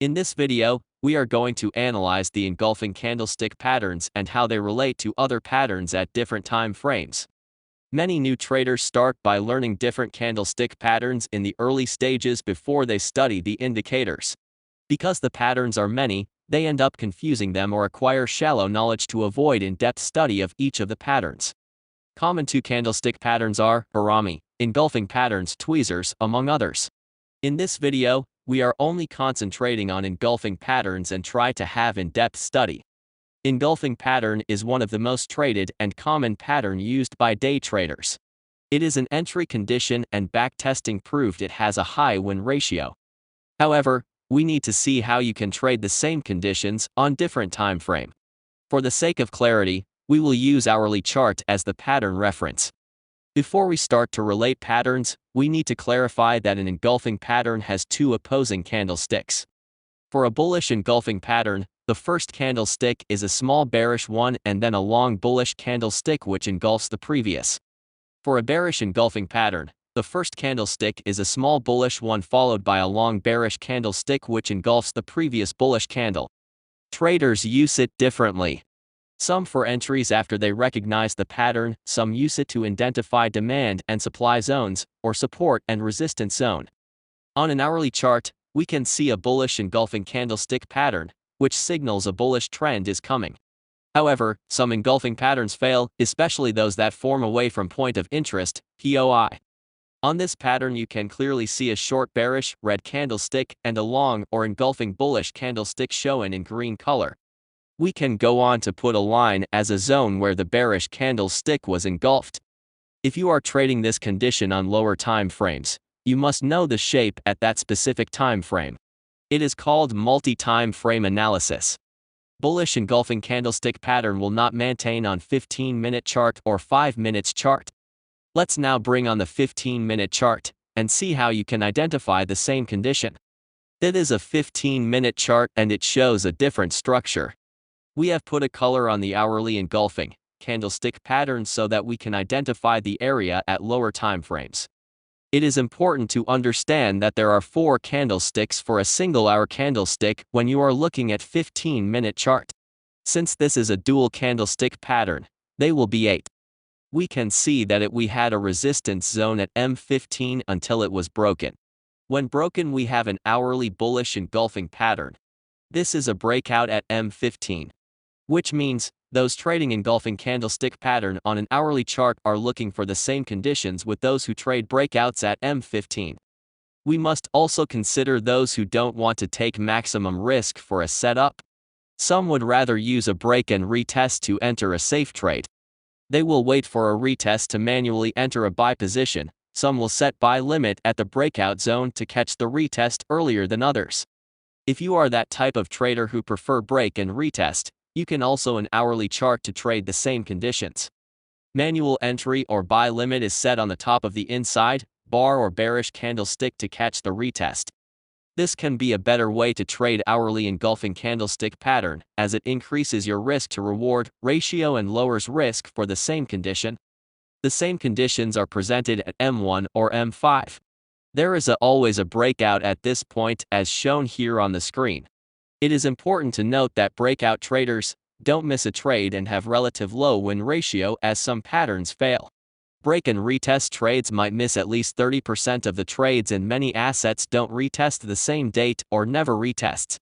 In this video, we are going to analyze the engulfing candlestick patterns and how they relate to other patterns at different time frames. Many new traders start by learning different candlestick patterns in the early stages before they study the indicators. Because the patterns are many, they end up confusing them or acquire shallow knowledge to avoid in-depth study of each of the patterns. Common to candlestick patterns are harami, engulfing patterns, tweezers, among others. In this video, we are only concentrating on engulfing patterns and try to have in-depth study. Engulfing pattern is one of the most traded and common pattern used by day traders. It is an entry condition and backtesting proved it has a high win ratio. However, we need to see how you can trade the same conditions on different time frame. For the sake of clarity, we will use hourly chart as the pattern reference. Before we start to relate patterns, we need to clarify that an engulfing pattern has two opposing candlesticks. For a bullish engulfing pattern, the first candlestick is a small bearish one and then a long bullish candlestick which engulfs the previous. For a bearish engulfing pattern, the first candlestick is a small bullish one followed by a long bearish candlestick which engulfs the previous bullish candle. Traders use it differently. Some for entries after they recognize the pattern, some use it to identify demand and supply zones, or support and resistance zone. On an hourly chart, we can see a bullish engulfing candlestick pattern, which signals a bullish trend is coming. However, some engulfing patterns fail, especially those that form away from point of interest, POI. On this pattern you can clearly see a short bearish, red candlestick and a long or engulfing bullish candlestick shown in green color. We can go on to put a line as a zone where the bearish candlestick was engulfed. If you are trading this condition on lower time frames, you must know the shape at that specific time frame. It is called multi-time frame analysis. Bullish engulfing candlestick pattern will not maintain on 15-minute chart or 5 minutes chart. Let's now bring on the 15-minute chart and see how you can identify the same condition. It is a 15-minute chart and it shows a different structure. We have put a color on the hourly engulfing candlestick pattern so that we can identify the area at lower time frames. It is important to understand that there are 4 candlesticks for a single hour candlestick when you are looking at 15-minute chart. Since this is a dual candlestick pattern, they will be 8. We can see that we had a resistance zone at M15 until it was broken. When broken we have an hourly bullish engulfing pattern. This is a breakout at M15. Which means, those trading engulfing candlestick pattern on an hourly chart are looking for the same conditions with those who trade breakouts at M15. We must also consider those who don't want to take maximum risk for a setup. Some would rather use a break and retest to enter a safe trade. They will wait for a retest to manually enter a buy position. Some will set buy limit at the breakout zone to catch the retest earlier than others. If you are that type of trader who prefer break and retest, you can also an hourly chart to trade the same conditions. Manual entry or buy limit is set on the top of the inside bar or bearish candlestick to catch the retest. This can be a better way to trade hourly engulfing candlestick pattern as it increases your risk to reward ratio and lowers risk for the same condition. The same conditions are presented at M1 or M5. There is always a breakout at this point as shown here on the screen. It is important to note that breakout traders don't miss a trade and have relative low win ratio as some patterns fail. Break and retest trades might miss at least 30% of the trades and many assets don't retest the same date or never retests.